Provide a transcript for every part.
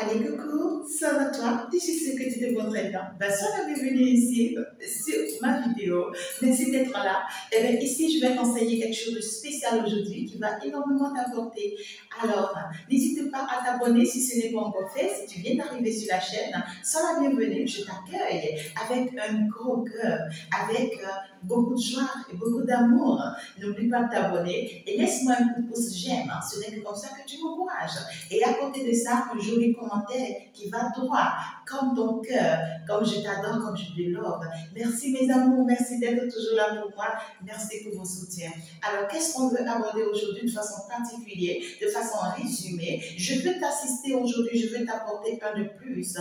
Allez, coucou, ça va toi? Je suis sûre que tu te portes très bien. Sois la bienvenue ici, sur ma vidéo. Merci d'être là. Et bien, ici, je vais t'enseigner quelque chose de spécial aujourd'hui qui va énormément t'apporter. Alors, n'hésite pas à t'abonner si ce n'est pas encore fait. Si tu viens d'arriver sur la chaîne, sois la bienvenue. Je t'accueille avec un gros cœur, avec beaucoup de joie et beaucoup d'amour. N'oublie pas de t'abonner et laisse-moi un coup de pouce j'aime. Ce n'est que comme ça que tu m'encourages. Et à côté de ça, un joli commentaire qui va droit, comme ton cœur, comme je t'adore, comme je te love. Merci mes amours, merci d'être toujours là pour moi. Merci pour vos soutiens. Alors, qu'est-ce qu'on veut aborder aujourd'hui de façon particulière, de façon résumée? Je veux t'assister aujourd'hui, je veux t'apporter un de plus.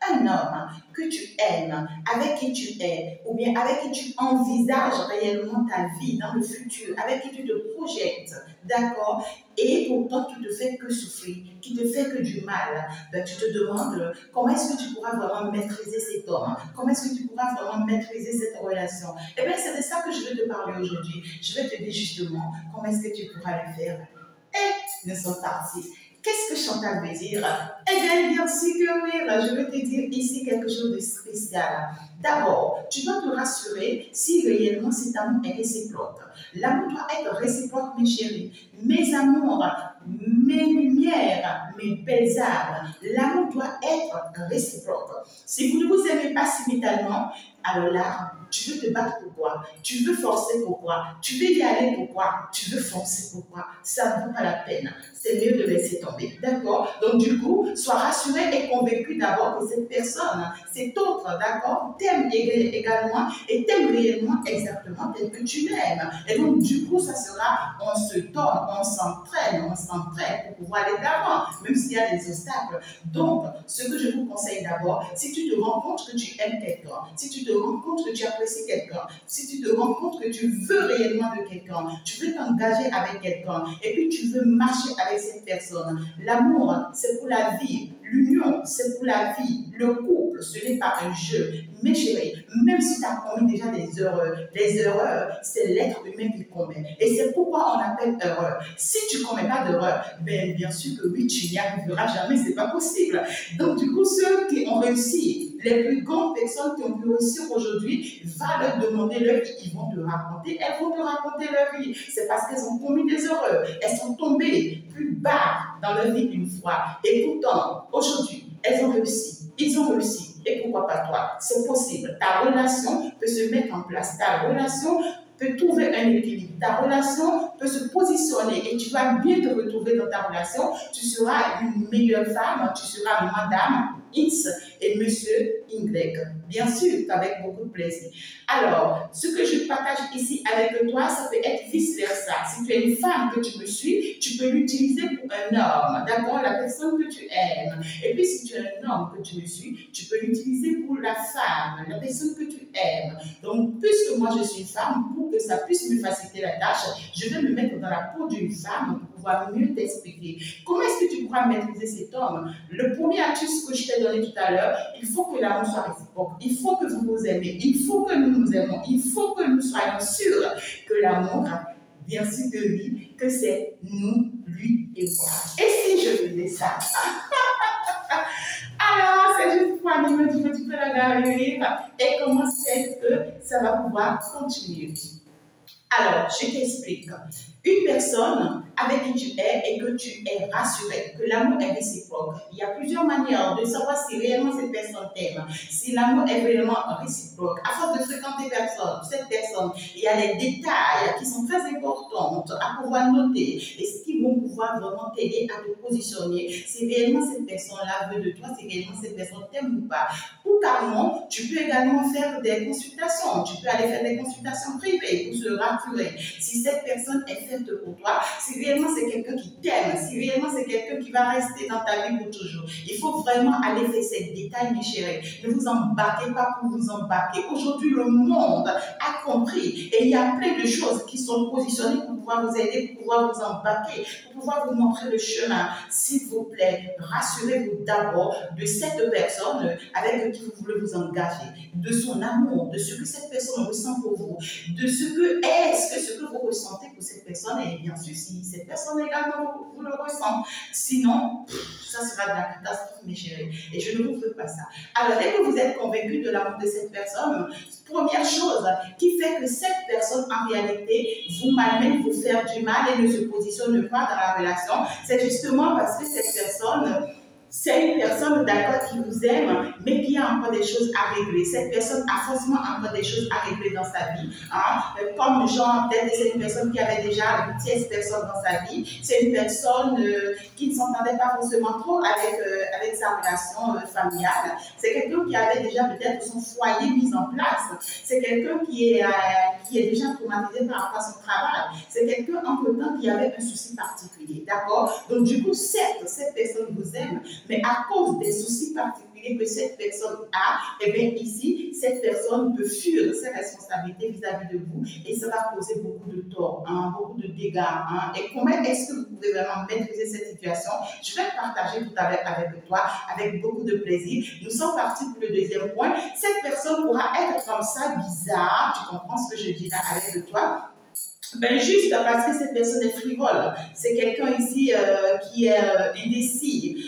Un homme que tu aimes, avec qui tu es, ou bien avec qui tu envisages réellement ta vie dans le futur, avec qui tu te projettes, d'accord? Et pourtant, tu ne te fais que souffrir, qui te fait que du mal. Ben, tu te demandes comment est-ce que tu pourras vraiment maîtriser cet homme, comment est-ce que tu pourras vraiment maîtriser cette relation. Eh bien, c'est de ça que je veux te parler aujourd'hui. Je vais te dire justement comment est-ce que tu pourras le faire. Et nous sommes partis. Qu'est-ce que Chantal veut dire? Eh bien sûr que oui, je vais te dire ici quelque chose de spécial. D'abord, tu dois te rassurer si réellement cet amour est réciproque. L'amour doit être réciproque, mes chéris. Mes amours, mes lumières, mes belles âmes, l'amour doit être réciproque. Si vous ne vous aimez pas simultanément, alors là, tu veux te battre pourquoi? Tu veux forcer pourquoi? Tu veux y aller pourquoi? Tu veux foncer pourquoi? Ça ne vaut pas la peine. C'est mieux de laisser tomber. D'accord? Donc du coup, sois rassuré et convaincu d'abord que cette personne, cet autre, d'accord, t'aime également et t'aime réellement exactement tel que tu l'aimes. Et donc du coup, ça sera, on se donne, on s'entraîne pour pouvoir aller d'avant, même s'il y a des obstacles. Donc, ce que je vous conseille d'abord, si tu te rends compte que tu aimes quelqu'un, si tu te rends compte que tu apprécies quelqu'un, si tu te rends compte que tu veux réellement de quelqu'un, tu veux t'engager avec quelqu'un, et puis tu veux marcher avec cette personne. L'amour, c'est pour la vie. L'union, c'est pour la vie. Le couple, ce n'est pas un jeu. Mes chéris, même si tu as commis déjà des erreurs, c'est l'être humain qui commet. Et c'est pourquoi on appelle erreur. Si tu ne commets pas d'erreur, bien sûr que oui, tu n'y arriveras jamais, ce n'est pas possible. Donc du coup, ceux qui ont réussi, les plus grandes personnes qui ont pu réussir aujourd'hui, va leur demander leur vie, ils vont te raconter, elles vont te raconter leur vie. C'est parce qu'elles ont commis des erreurs, elles sont tombées plus bas dans leur vie une fois. Et pourtant, aujourd'hui, elles ont réussi, ils ont réussi. Et pourquoi pas toi? C'est possible. Ta relation peut se mettre en place, ta relation peut trouver un équilibre, ta relation peut se positionner et tu vas bien te retrouver dans ta relation. Tu seras une meilleure femme, tu seras madame X et monsieur Y. Bien sûr, avec beaucoup de plaisir. Alors, ce que je partage ici avec toi, ça peut être vice-versa. Si tu es une femme que tu me suis, tu peux l'utiliser pour un homme, d'accord, la personne que tu aimes. Et puis, si tu es un homme que tu me suis, tu peux l'utiliser pour la femme, la personne que tu aimes. Donc, puisque moi je suis une femme, pour que ça puisse me faciliter la tâche, je vais me mettre dans la peau d'une femme pour pouvoir mieux t'expliquer. Comment est-ce que tu pourras maîtriser cet homme? Le premier astuce que je t'ai donné tout à l'heure, il faut que l'amour soit réciproque. Il faut que vous vous aimez. Il faut que nous nous aimons. Il faut que nous soyons sûrs que l'amour, bien sûr que oui, que c'est nous, lui et moi. Et si je faisais ça? Alors, c'est juste pour animer un petit peu la galerie et comment est-ce que ça va pouvoir continuer. Alors, je t'explique. Une personne avec qui tu es et que tu es rassuré, que l'amour est réciproque. Il y a plusieurs manières de savoir si réellement cette personne t'aime, si l'amour est réellement réciproque. À force de fréquenter cette personne, il y a des détails qui sont très importants à pouvoir noter et ce qui vont pouvoir vraiment t'aider à te positionner. Si réellement cette personne-là veut de toi, si réellement cette personne t'aime ou pas. Ou carrément, tu peux également faire des consultations. Tu peux aller faire des consultations privées pour se rassurer. Si cette personne est faite pour toi, si réellement c'est quelqu'un qui t'aime, si réellement c'est quelqu'un qui va rester dans ta vie pour toujours. Il faut vraiment aller faire ces détails, mes chéris. Ne vous embarquez pas pour vous embarquer. Aujourd'hui, le monde a compris et il y a plein de choses qui sont positionnées pour pouvoir vous aider, pour pouvoir vous embarquer, pour pouvoir vous montrer le chemin. S'il vous plaît, rassurez-vous d'abord de cette personne avec qui vous voulez vous engager, de son amour, de ce que cette personne ressent pour vous, de ce que vous ressentez pour cette personne, et bien sûr, si cette personne également vous le ressent. Sinon, ça sera de la catastrophe, mes chéris, et je ne vous veux pas ça. Alors, dès que vous êtes convaincu de l'amour de cette personne, première chose qui fait que cette personne, en réalité, vous malmène, vous faire du mal et ne se positionne pas dans la relation, c'est justement parce que cette personne, c'est une personne d'accord qui vous aime, mais qui a encore des choses à régler. Cette personne a forcément encore des choses à régler dans sa vie. Hein? Comme genre, peut-être c'est une personne qui avait déjà une tierce personne dans sa vie. C'est une personne qui ne s'entendait pas forcément trop avec sa relation familiale. C'est quelqu'un qui avait déjà peut-être son foyer mis en place. C'est quelqu'un qui est déjà traumatisé par rapport à son travail. C'est quelqu'un, entre-temps, qui avait un souci particulier. D'accord? Donc, du coup, certes, cette personne vous aime, mais à cause des soucis particuliers que cette personne a, eh bien ici, cette personne peut fuir ses responsabilités vis-à-vis de vous et ça va causer beaucoup de tort, hein, beaucoup de dégâts. Hein. Et comment est-ce que vous pouvez vraiment maîtriser cette situation? Je vais partager tout à l'heure avec toi, avec beaucoup de plaisir. Nous sommes partis pour le deuxième point. Cette personne pourra être comme ça, bizarre, tu comprends ce que je dis là avec toi? Ben juste parce que cette personne est frivole. C'est quelqu'un ici qui est indécis.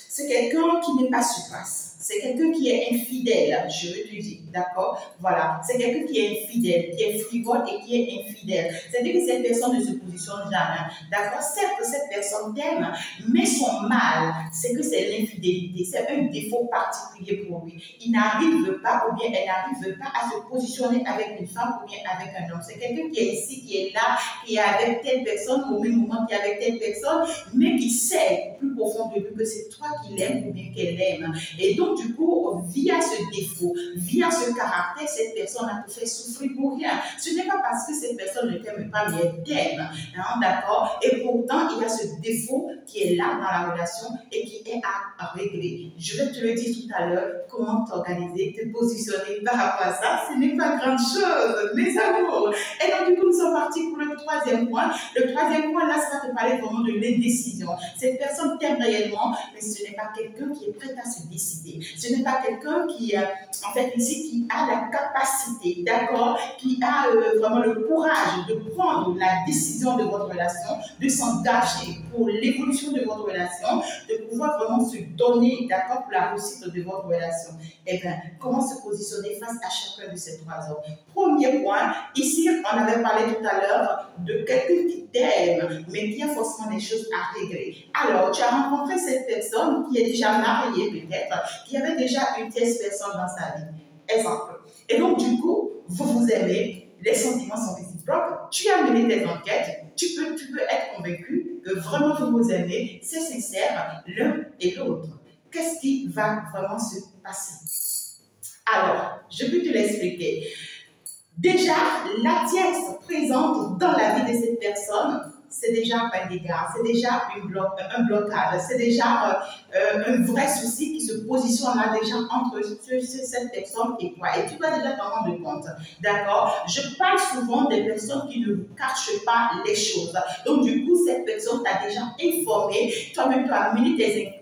C'est quelqu'un qui n'est pas surpasse. C'est quelqu'un qui est infidèle, je veux te dire, d'accord? Voilà, c'est quelqu'un qui est infidèle, qui est frivole et qui est infidèle. C'est-à-dire que cette personne ne se positionne jamais, d'accord? Certes, cette personne t'aime, mais son mal, c'est que c'est l'infidélité. C'est un défaut particulier pour lui. Il n'arrive pas, ou bien elle n'arrive pas à se positionner avec une femme ou bien avec un homme. C'est quelqu'un qui est ici, qui est là, qui est avec telle personne, au même moment qui est avec telle personne, mais qui sait au plus profond de lui que c'est toi qui l'aimes ou bien qu'elle aime. Et donc, du coup, via ce défaut, via ce caractère, cette personne a te fait souffrir pour rien. Ce n'est pas parce que cette personne ne t'aime pas, mais elle t'aime, hein, d'accord? Et pourtant, il y a ce défaut qui est là dans la relation et qui est à régler. Je vais te le dire tout à l'heure, comment t'organiser, te positionner par rapport à ça. Ce n'est pas grande chose, mes amours. Et donc, du coup, nous sommes partis pour le troisième point. Le troisième point, là, ça va te parler vraiment de l'indécision. Cette personne t'aime réellement, mais ce n'est pas quelqu'un qui est prêt à se décider. Ce n'est pas quelqu'un qui, en fait, ici, qui a la capacité, d'accord, qui a vraiment le courage de prendre la décision de votre relation, de s'engager pour l'évolution de votre relation, de pouvoir vraiment se donner, d'accord, pour la réussite de votre relation. Eh bien, comment se positionner face à chacun de ces trois hommes? Premier point, ici, on avait parlé tout à l'heure de quelqu'un qui t'aime, mais qui a forcément des choses à régler. Alors, tu as rencontré cette personne qui est déjà mariée, peut-être, qui avait déjà une tierce personne dans sa vie. Exemple. Et donc, du coup, vous vous aimez, les sentiments sont réciproques, tu as mené tes enquêtes, tu peux être convaincu que vraiment vous vous aimez, c'est sincère, l'un et l'autre. Qu'est-ce qui va vraiment se passer? Alors, je peux te l'expliquer. Déjà, la tierce présente dans la vie de cette personne, c'est déjà un dégât, c'est déjà un blocage, c'est déjà un vrai souci qui se positionne là déjà entre cette personne et toi. Et tu vas déjà t'en rendre compte, d'accord? Je parle souvent des personnes qui ne vous cachent pas les choses. Donc du coup, cette personne t'a déjà informé, toi-même tu as mené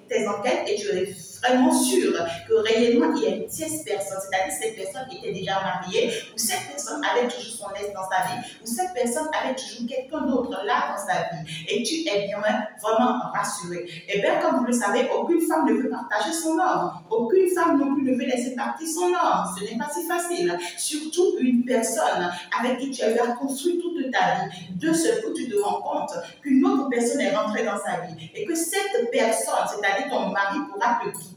tes enquêtes et tu es vraiment sûr que réellement il y a une tierce personne, c'est-à-dire que cette personne était déjà mariée, ou cette personne avait toujours son ex dans sa vie, ou cette personne avait toujours quelqu'un d'autre là dans sa vie, et tu es bien vraiment rassuré. Et bien, comme vous le savez, aucune femme ne veut partager son homme, aucune femme non plus ne veut laisser partir son homme, ce n'est pas si facile, surtout une personne avec qui tu as construit toute ta vie. De ce coup, tu te rends compte qu'une autre personne est rentrée dans sa vie, et que cette personne, c'est-à-dire ton mari, pourra te quitter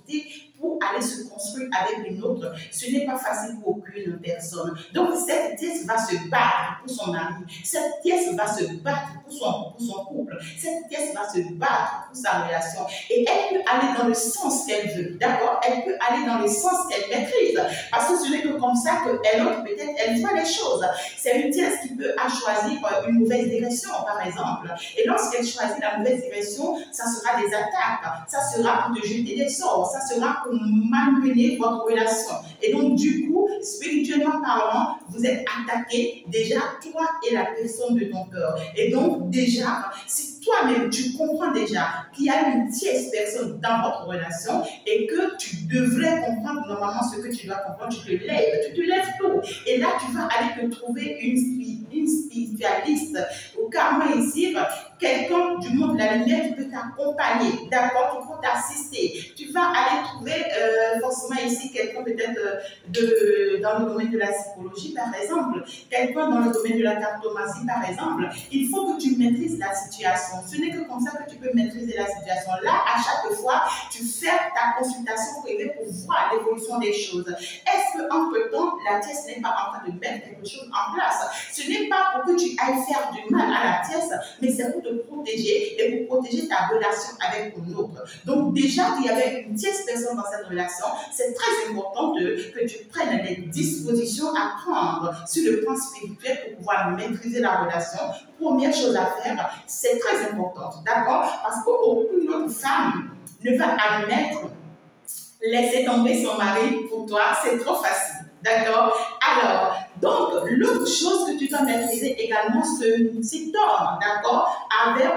pour aller se construire avec une autre. Ce n'est pas facile pour aucune personne. Donc, cette pièce va se battre pour son mari. Cette pièce va se battre pour son couple. Cette pièce va se battre pour sa relation. Et elle peut aller dans le sens qu'elle veut. D'accord? Elle peut aller dans le sens qu'elle maîtrise. Parce que ce n'est que comme ça qu'elle autre, peut-être, elle voit les choses. C'est une pièce qui peut choisir une mauvaise direction, par exemple. Et lorsqu'elle choisit la mauvaise direction, ça sera des attaques. Ça sera pour te jeter des sorts. Ça sera pour pour malmener votre relation. Et donc, du coup, spirituellement parlant, vous êtes attaqué déjà, toi et la personne de ton cœur. Et donc, déjà, si toi-même, tu comprends déjà qu'il y a une tierce personne dans votre relation et que tu devrais comprendre normalement ce que tu dois comprendre, tu te lèves tôt. Et là, tu vas aller te trouver une spécialiste au karma ici, quelqu'un du monde de la lumière qui peut t'accompagner, d'accord, qui peut t'assister. Tu vas aller trouver forcément ici quelqu'un peut-être dans le domaine de la psychologie, par exemple, quelqu'un dans le domaine de la cartomancie, par exemple. Il faut que tu maîtrises la situation. Ce n'est que comme ça que tu peux maîtriser la situation. Là, à chaque fois, tu fais ta consultation privée pour voir l'évolution des choses. Est-ce qu'entre-temps, la tiesse n'est pas en train de mettre quelque chose en place? Ce n'est pas pour que tu ailles faire du mal à la tiesse, mais c'est pour te protéger et pour protéger ta relation avec ton autre. Donc déjà qu'il y avait une tierce personne dans cette relation, c'est très important que tu prennes des dispositions à prendre sur le plan spirituel pour pouvoir maîtriser la relation. Première chose à faire, c'est très important, d'accord? Parce qu'aucune autre femme ne va admettre laisser tomber son mari pour toi, c'est trop facile. D'accord? Alors, donc, l'autre chose que tu dois maîtriser également, cet homme, d'accord,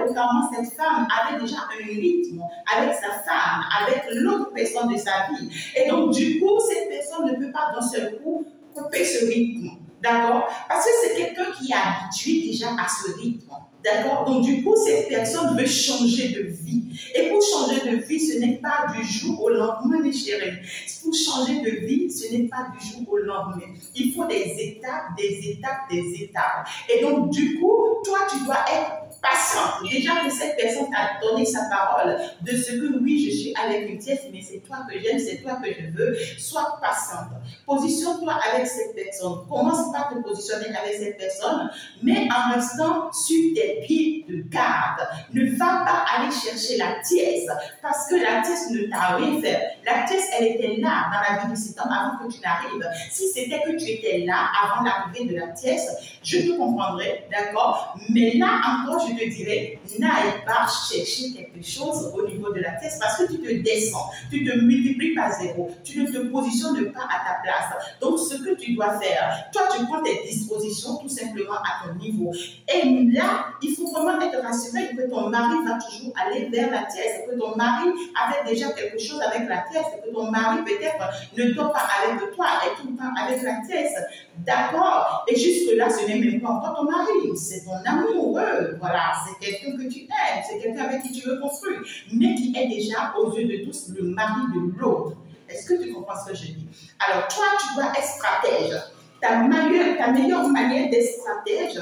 autrement, cette femme avait déjà un rythme avec sa femme, avec l'autre personne de sa vie. Et donc, du coup, cette personne ne peut pas d'un seul coup couper ce rythme. D'accord? Parce que c'est quelqu'un qui est habitué déjà à ce rythme. D'accord? Donc, du coup, cette personne veut changer de vie. Et pour changer de vie, ce n'est pas du jour au lendemain, mes chéris. Pour changer de vie, ce n'est pas du jour au lendemain. Il faut des étapes, des étapes, des étapes. Et donc, du coup, toi, tu dois être patiente. Déjà que cette personne t'a donné sa parole de ce que oui, je suis avec une tierce, mais c'est toi que j'aime, c'est toi que je veux. Sois patiente. Positionne-toi avec cette personne. Commence par te positionner avec cette personne, mais en restant sur tes pieds de garde. Ne va pas aller chercher la tierce, parce que la tierce ne t'a rien fait. La tierce, elle était là dans la vie de cet homme avant que tu n'arrives. Si c'était que tu étais là avant l'arrivée de la tierce, je te comprendrais, d'accord? Mais là encore, je te dirais, n'aille pas chercher quelque chose au niveau de la tierce, parce que tu te descends, tu te multiplies par zéro, tu ne te positionnes pas à ta place. Donc, ce que tu dois faire, toi, tu prends tes dispositions tout simplement à ton niveau. Et là, il faut vraiment être rassuré que ton mari va toujours aller vers la tierce, que ton mari avait déjà quelque chose avec la tierce, que ton mari peut-être ne dort pas avec toi et tout le temps avec la tierce. D'accord? Et jusque-là, ce n'est même pas encore ton mari, c'est ton amoureux. Voilà, c'est quelqu'un que tu aimes, c'est quelqu'un avec qui tu veux construire, mais qui est déjà, aux yeux de tous, le mari de l'autre. Est-ce que tu comprends ce que je dis? Alors, toi, tu dois être stratège. Ta meilleure manière d'être stratège,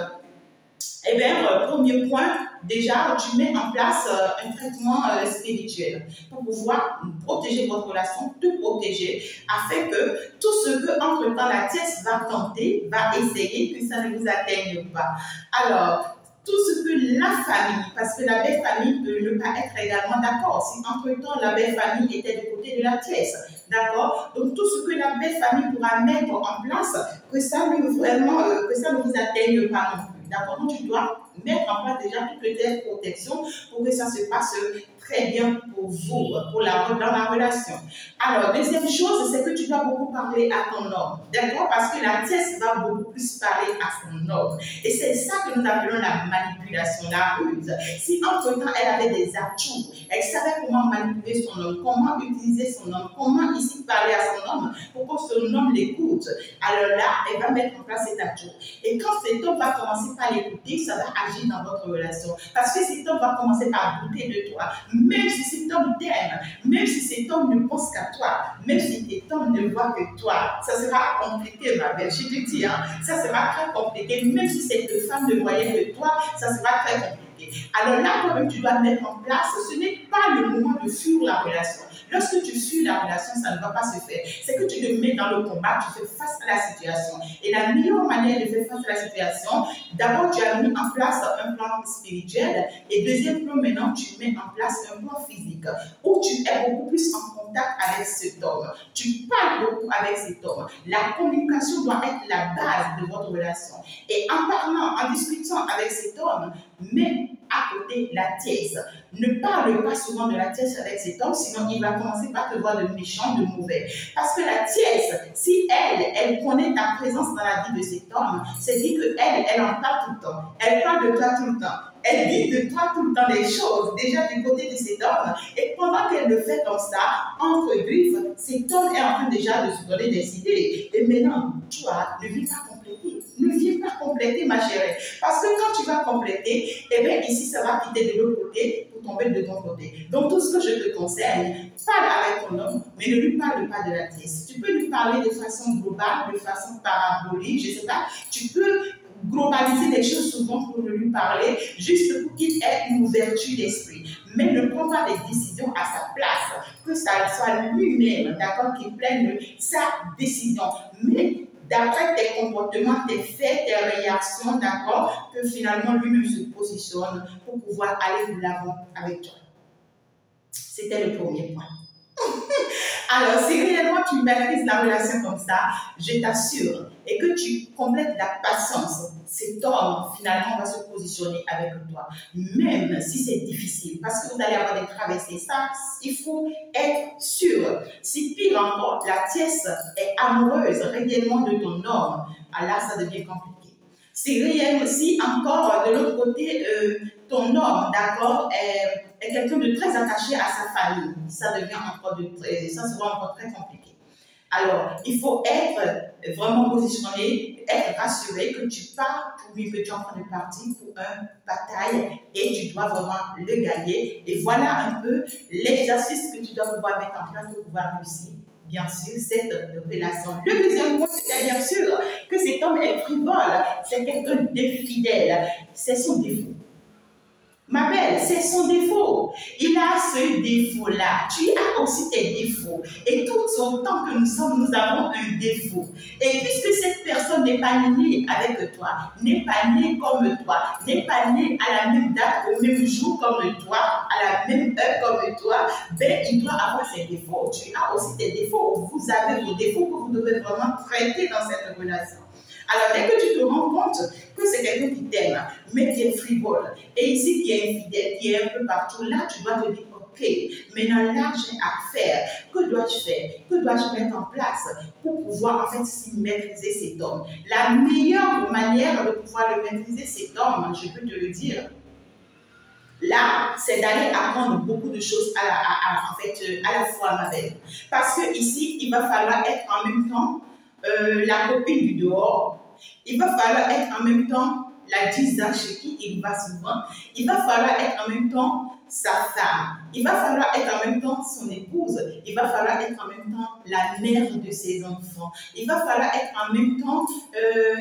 eh bien, premier point, déjà, tu mets en place un traitement spirituel pour pouvoir protéger votre relation, te protéger, afin que tout ce que, entre-temps, la tierce va tenter, va essayer, que ça ne vous atteigne pas. Alors, tout ce que la famille, parce que la belle famille peut ne pas être également d'accord, si entre-temps la belle famille était du côté de la tierce, d'accord? Donc tout ce que la belle famille pourra mettre en place, que ça ne vous atteigne pas non plus, d'accord? Donc tu dois mettre en place déjà toutes les protections pour que ça se passe très bien pour vous, dans la relation. Alors, deuxième chose, c'est que tu dois beaucoup parler à ton homme, d'accord? Parce que la tierce va beaucoup plus parler à son homme. Et c'est ça que nous appelons la manipulation, la ruse. Si entre-temps, elle avait des atouts, elle savait comment manipuler son homme, comment utiliser son homme, comment ici parler à son homme pour que son homme l'écoute, alors là, elle va mettre en place cet atout. Et quand cet homme va commencer par l'écouter, ça va agir dans votre relation. Parce que cet homme va commencer par douter de toi. Même si cet homme t'aime, même si cet homme ne pense qu'à toi, même si cet homme ne voit que toi, ça sera compliqué, ma belle. Je te dis, hein, ça sera très compliqué. Même si cette femme ne voyait que toi, ça sera très compliqué. Alors là, toi-même, tu dois mettre en place, ce n'est pas le moment de fuir la relation. Lorsque tu fuis la relation, ça ne va pas se faire. C'est que tu te mets dans le combat, tu fais face à la situation. Et la meilleure manière de faire face à la situation, d'abord, tu as mis en place un plan spirituel. Et deuxième plan, maintenant, tu mets en place un plan physique où tu es beaucoup plus en contact avec cet homme. Tu parles beaucoup avec cet homme. La communication doit être la base de votre relation. Et en parlant, en discutant avec cet homme, mais à côté la tièce. Ne parle pas souvent de la tièce avec cet homme, sinon il va commencer par te voir de méchant, de mauvais. Parce que la tièce, si elle connaît ta présence dans la vie de cet homme, c'est dit qu'elle en parle tout le temps. Elle parle de toi tout le temps. Elle dit de toi tout le temps des choses, déjà du côté de cet homme. Et pendant qu'elle le fait comme ça, entre griffes, cet homme est en train déjà de se donner des idées. Et maintenant, toi, ne viens pas compléter. Ne viens pas compléter, ma chérie. Parce que quand tu vas compléter, eh bien, ici, ça va quitter de l'autre côté pour tomber de ton côté. Donc, tout ce que je te conseille, parle avec ton homme, mais ne lui parle pas de la pièce. Tu peux lui parler de façon globale, de façon parabolique, je ne sais pas. Tu peux globaliser les choses souvent pour lui parler, juste pour qu'il ait une ouverture d'esprit. Mais ne prends pas des décisions à sa place, que ça soit lui-même, d'accord, qui prenne sa décision. Mais d'après tes comportements, tes faits, tes réactions, d'accord, que finalement lui-même se positionne pour pouvoir aller de l'avant avec toi. C'était le premier point. Alors, si réellement tu maîtrises la relation comme ça, je t'assure, et que tu complètes la patience, cet homme finalement va se positionner avec toi. Même si c'est difficile, parce que vous allez avoir des traversées, ça, il faut être sûr. Si pire encore, la tièce est amoureuse réellement de ton homme, alors ça devient compliqué. Si encore de l'autre côté, ton homme, d'accord, est quelqu'un de très attaché à sa famille, ça sera encore très compliqué. Alors, il faut être vraiment positionné, être rassuré que tu pars, que tu es en train de partir pour une bataille et tu dois vraiment le gagner. Et voilà un peu l'exercice que tu dois pouvoir mettre en place pour pouvoir réussir, bien sûr, cette relation. Le deuxième point, c'est bien sûr que cet homme est frivole, c'est quelqu'un d'infidèle, c'est son défaut. Ma belle, c'est son défaut. Il a ce défaut-là. Tu as aussi tes défauts. Et tout autant que nous sommes, nous avons un défaut. Et puisque cette personne n'est pas née avec toi, n'est pas née comme toi, n'est pas née à la même date, au même jour comme toi, à la même heure comme toi, ben, il doit avoir ses défauts. Tu as aussi tes défauts. Vous avez vos défauts que vous devez vraiment traiter dans cette relation. Alors, dès que tu te rends compte que c'est quelqu'un qui t'aime, mais qui est frivole, et ici qui est infidèle, qui est un peu partout, là, tu dois te dire, ok, maintenant là, j'ai à faire. Que dois-je faire? Que dois-je mettre en place pour pouvoir, en fait, maîtriser cet homme? La meilleure manière de pouvoir le maîtriser, cet homme, je peux te le dire, là, c'est d'aller apprendre beaucoup de choses à la fois, ma belle. Parce que ici, il va falloir être en même temps la copine du dehors. Il va falloir être en même temps la disa chez qui il va souvent. Il va falloir être en même temps sa femme. Il va falloir être en même temps son épouse. Il va falloir être en même temps la mère de ses enfants. Il va falloir être en même temps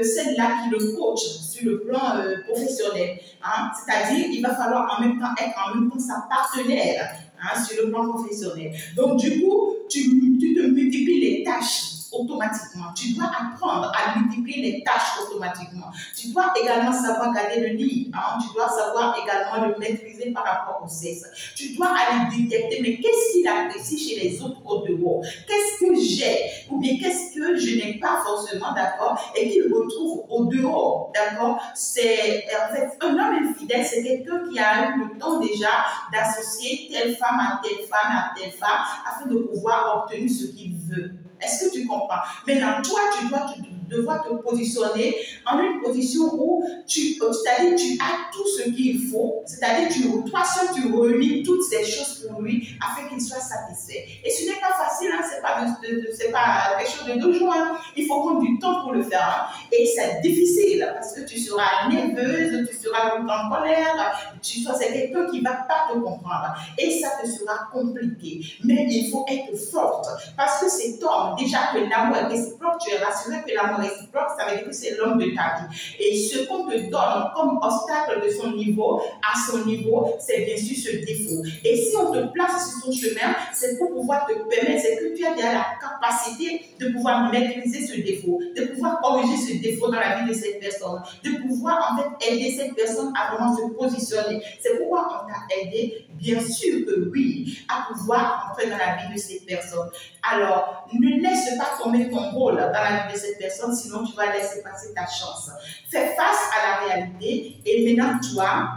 celle-là qui le coach sur le plan professionnel. Hein? C'est-à-dire, il va falloir en même temps être en même temps sa partenaire, hein, sur le plan professionnel. Donc, du coup, tu te multiplies les tâches automatiquement. Tu dois apprendre à multiplier les tâches automatiquement. Tu dois également savoir garder le lit. Hein? Tu dois savoir également le maîtriser par rapport au sexe. Tu dois aller détecter, mais qu'est-ce qu'il apprécie chez les autres au dehors? Qu'est-ce que j'ai? Ou bien qu'est-ce que je n'ai pas forcément, d'accord, et qu'il retrouve au dehors, d'accord? C'est en fait un homme infidèle, c'est quelqu'un qui a eu le temps déjà d'associer telle femme à telle femme à telle femme afin de pouvoir obtenir ce qu'il veut. Est-ce que tu comprends? Maintenant, toi, tu dois devoir te positionner en une position où c'est-à-dire tu as tout ce qu'il faut, c'est-à-dire toi seul tu réunis toutes ces choses pour lui afin qu'il soit satisfait. Et ce n'est pas facile, hein, c'est pas quelque chose de 2 jours, hein. Il faut prendre du temps pour le faire, hein. Et c'est difficile parce que tu seras nerveuse, tu seras en colère, c'est quelqu'un qui ne va pas te comprendre et ça te sera compliqué. Mais il faut être forte parce que cet homme, déjà que l'amour est réciproque, tu es rassuré que l'amour est réciproque, ça veut dire que c'est l'homme de ta vie. Et ce qu'on te donne comme obstacle de son niveau à son niveau, c'est bien sûr ce défaut. Et si on te place sur son chemin, c'est pour pouvoir te permettre, c'est que tu as déjà la capacité de pouvoir maîtriser ce défaut, de pouvoir corriger ce défaut dans la vie de cette personne, de pouvoir en fait aider cette personne à vraiment se positionner. C'est pourquoi on t'a aidé, bien sûr que oui, à pouvoir entrer dans la vie de cette personne. Alors, ne laisse pas tomber ton rôle dans la vie de cette personne, sinon tu vas laisser passer ta chance. Fais face à la réalité et maintenant toi,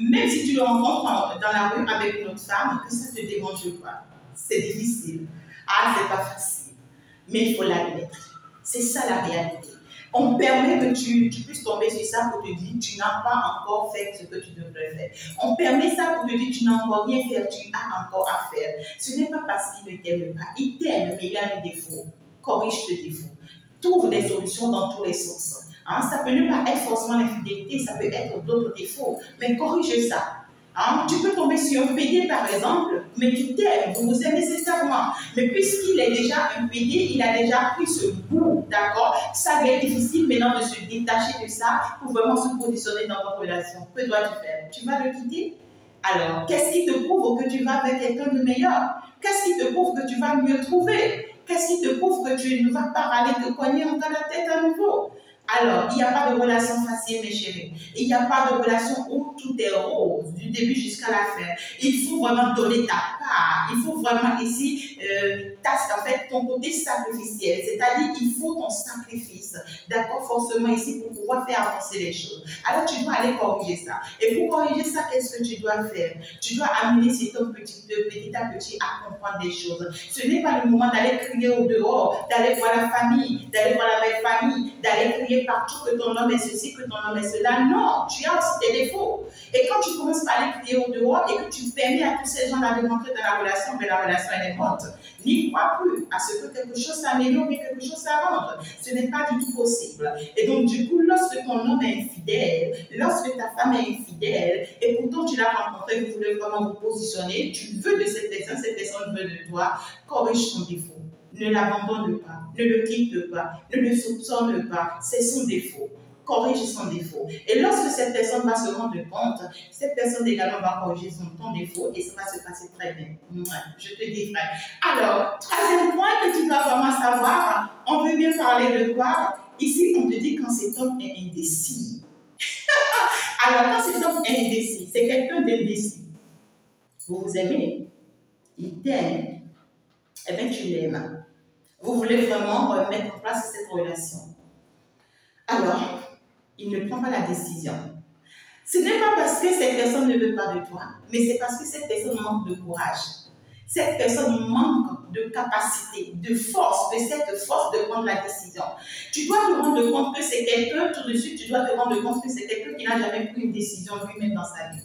Même si tu le rencontres dans la rue avec une autre femme, que ça te dérange pas. C'est difficile. Ah, c'est pas facile. Mais il faut l'admettre. C'est ça la réalité. On permet que tu puisses tomber sur ça pour te dire tu n'as pas encore fait ce que tu devrais faire. On permet ça pour te dire tu n'as encore rien fait, tu as encore à faire. Ce n'est pas parce qu'il ne t'aime pas. Il t'aime, mais il a des défauts. Corrige tes défauts. Trouve des solutions dans tous les sens. Hein, ça peut ne pas être forcément l'infidélité, ça peut être d'autres défauts, mais corrige ça. Hein, tu peux tomber sur un PD par exemple, mais tu t'aimes, vous vous aimez nécessairement. Mais puisqu'il est déjà un PD, il a déjà pris ce goût, d'accord? Ça va être difficile maintenant de se détacher de ça pour vraiment se positionner dans votre relation. Que dois-tu faire? Tu vas le quitter? Alors, qu'est-ce qui te prouve que tu vas avec quelqu'un de meilleur? Qu'est-ce qui te prouve que tu vas mieux trouver? Qu'est-ce qui te prouve que tu ne vas pas aller te cogner encore la tête à nouveau? Alors, il n'y a pas de relation facile, mes chéris. Il n'y a pas de relation où tout est rose, du début jusqu'à la fin. Il faut vraiment donner ta part. Il faut vraiment ici, en fait, ton côté sacrificiel. C'est-à-dire qu'il faut ton sacrifice. D'accord, forcément ici pour pouvoir faire avancer les choses. Alors, tu dois aller corriger ça. Et pour corriger ça, qu'est-ce que tu dois faire? Tu dois amener cet homme petit à petit à comprendre des choses. Ce n'est pas le moment d'aller crier au dehors, d'aller voir la famille, d'aller voir la belle famille, d'aller crier partout que ton homme est ceci, que ton homme est cela. Non, tu as aussi tes défauts. Et quand tu commences par aller crier au dehors et que tu permets à tous ces gens-là de rentrer dans la relation, mais la relation elle est morte, n'y crois plus à ce que quelque chose s'améliore et quelque chose s'avance. Ce n'est pas du tout possible. Et donc, du coup, lorsque ton homme est infidèle, lorsque ta femme est infidèle, et pourtant tu l'as rencontré, vous voulez vraiment vous positionner, tu veux de cette personne veut de toi, corrige son défaut. Ne l'abandonne pas, ne le quitte pas, ne le soupçonne pas, c'est son défaut. Corrige son défaut. Et lorsque cette personne va se rendre compte, cette personne également va corriger ton défaut et ça va se passer très bien. Je te dis vrai. Alors, troisième point que tu dois vraiment savoir, on veut bien parler de quoi? Ici, on te dit quand cet homme est indécis. Alors, quand cet homme est indécis, c'est quelqu'un d'indécis. Vous vous aimez, il t'aime, eh bien tu l'aimes. Vous voulez vraiment mettre en place cette relation. Alors, il ne prend pas la décision. Ce n'est pas parce que cette personne ne veut pas de toi, mais c'est parce que cette personne manque de courage. Cette personne manque de capacité, de force, de cette force de prendre la décision. Tu dois te rendre compte que c'est quelqu'un, tout de suite, tu dois te rendre compte que c'est quelqu'un qui n'a jamais pris une décision lui-même dans sa vie.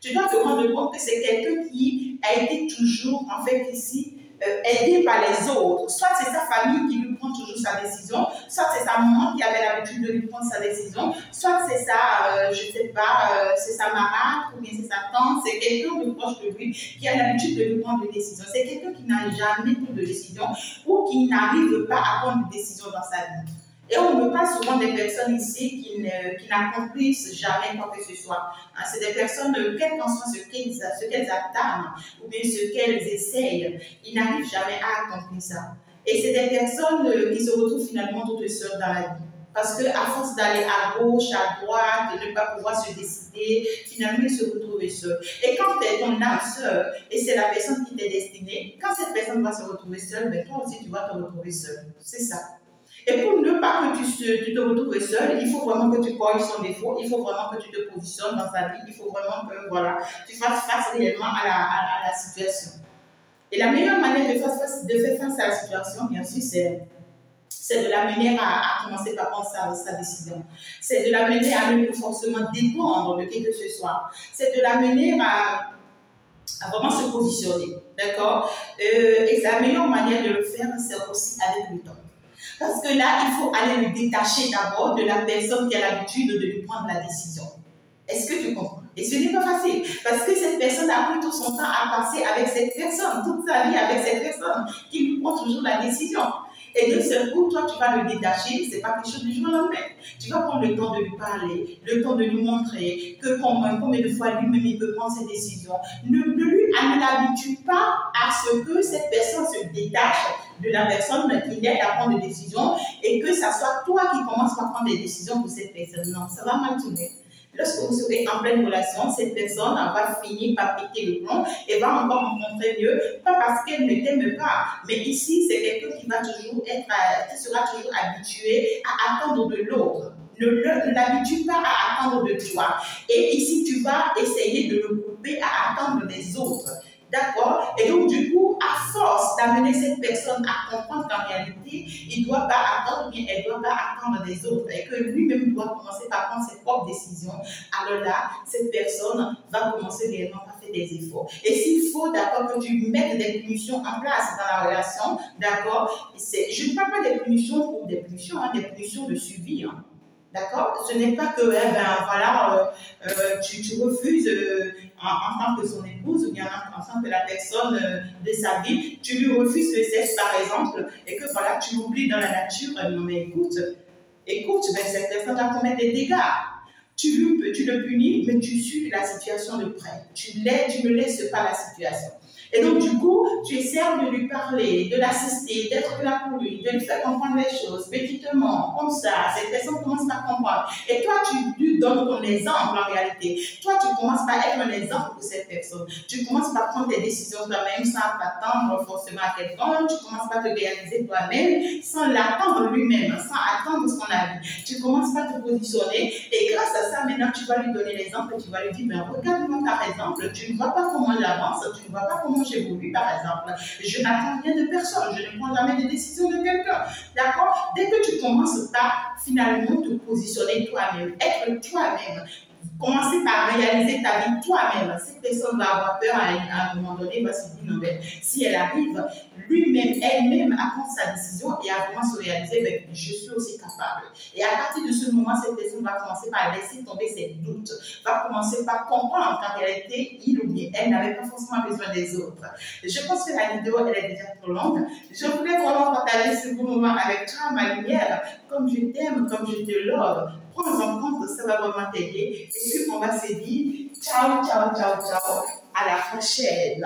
Tu dois te rendre compte que c'est quelqu'un qui a été toujours, en fait, ici, aidé par les autres. Soit c'est sa famille qui lui prend toujours sa décision, soit c'est sa maman qui avait l'habitude de lui prendre sa décision, soit c'est sa, je ne sais pas, c'est sa marade ou bien c'est sa tante, c'est quelqu'un de proche de lui qui a l'habitude de lui prendre des décisions. C'est quelqu'un qui n'a jamais pris de décision ou qui n'arrive pas à prendre une décision dans sa vie. Et on me parle souvent des personnes ici qui n'accomplissent jamais quoi que ce soit. Hein, c'est des personnes, quel qu'en soit ce qu'elles attendent ou bien ce qu'elles essayent, ils n'arrivent jamais à accomplir ça. Et c'est des personnes qui se retrouvent finalement toutes seules dans la vie. Parce qu'à force d'aller à gauche, à droite, de ne pas pouvoir se décider, finalement ils se retrouvent seuls. Et quand tu es ton âme seule, et c'est la personne qui t'est destinée, quand cette personne va se retrouver seule, ben toi aussi tu vas te retrouver seul. C'est ça. Et pour ne pas que tu te retrouves seul, il faut vraiment que tu corriges son défaut, il faut vraiment que tu te positionnes dans sa vie, il faut vraiment que voilà, tu fasses face réellement à la situation. Et la meilleure manière de faire face à la situation, bien sûr, c'est de l'amener à commencer par prendre sa décision. C'est de l'amener à ne plus forcément dépendre de qui que ce soit. C'est de l'amener à vraiment se positionner. D'accord? Et la meilleure manière de le faire, c'est aussi avec le temps. Parce que là, il faut aller le détacher d'abord de la personne qui a l'habitude de lui prendre la décision. Est-ce que tu comprends? Et ce n'est pas facile, parce que cette personne a pris tout son temps à passer avec cette personne, toute sa vie avec cette personne, qui lui prend toujours la décision. Et de ce coup, toi, tu vas le détacher, ce n'est pas quelque chose du jour au lendemain. Tu vas prendre le temps de lui parler, le temps de lui montrer que combien de fois lui-même il peut prendre ses décisions. Ne l'habitue pas à ce que cette personne se détache de la personne qui l'aide à prendre des décisions et que ça soit toi qui commences par prendre des décisions pour cette personne. Non, ça va mal tourner. Lorsque vous serez en pleine relation, cette personne va finir par péter le plomb et va encore rencontrer mieux, pas parce qu'elle ne t'aime pas, mais ici, c'est quelqu'un qui va toujours qui sera toujours habitué à attendre de l'autre. ne l'habitue pas à attendre de toi. Et ici, tu vas essayer de le couper à attendre des autres. D'accord? Et donc, du coup, à force d'amener cette personne à comprendre qu'en réalité, il ne doit pas attendre, ou bien elle ne doit pas attendre des autres, et que lui-même doit commencer par prendre ses propres décisions, alors là, cette personne va commencer réellement à faire des efforts. Et s'il faut, d'accord, que tu mettes des punitions en place dans la relation, d'accord, je ne parle pas des punitions pour des punitions, hein, des punitions de suivi, hein. D'accord? Ce n'est pas que, voilà, tu refuses en tant que son épouse ou bien en tant que la personne de sa vie, tu lui refuses le sexe par exemple et que voilà, tu l'oublies dans la nature. Non mais écoute, ben, cette personne va commettre des dégâts. Tu le punis, mais tu suis la situation de près. Tu ne laisses pas la situation. Et donc, du coup, tu essaies de lui parler, de l'assister, d'être là pour lui, de lui faire comprendre les choses, petitement, comme ça. Cette personne commence à comprendre. Et toi, tu lui donnes ton exemple en réalité. Toi, tu commences par être un exemple pour cette personne. Tu commences par prendre tes décisions toi-même sans t'attendre forcément à quelqu'un. Tu commences par te réaliser toi-même sans l'attendre lui-même, sans attendre son avis. Tu commences par te positionner et grâce à ça, maintenant, tu vas lui donner l'exemple et tu vas lui dire, ben, regarde-moi par exemple, tu ne vois pas comment j'avance, tu ne vois pas comment j'évolue, par exemple. Je n'attends rien de personne, je ne prends jamais de décision de quelqu'un. D'accord? Dès que tu commences par finalement te positionner toi-même, être toi-même, commencer par réaliser ta vie toi-même. Cette personne va avoir peur à un moment donné, va se dire, non, mais si elle arrive lui-même, elle-même à prendre sa décision et à vraiment se réaliser, ben, je suis aussi capable. Et à partir de ce moment, cette personne va commencer par laisser tomber ses doutes, va commencer par comprendre qu'en réalité, il ou bien elle n'avait pas forcément besoin des autres. Je pense que la vidéo, elle est déjà trop longue. Je voulais vraiment partager ce beau moment avec toi, ma lumière, comme je t'aime, comme je te love. Prends en compte, ça va vraiment t'aider. Et puis, on va se dire ciao, ciao, ciao, ciao. À la prochaine.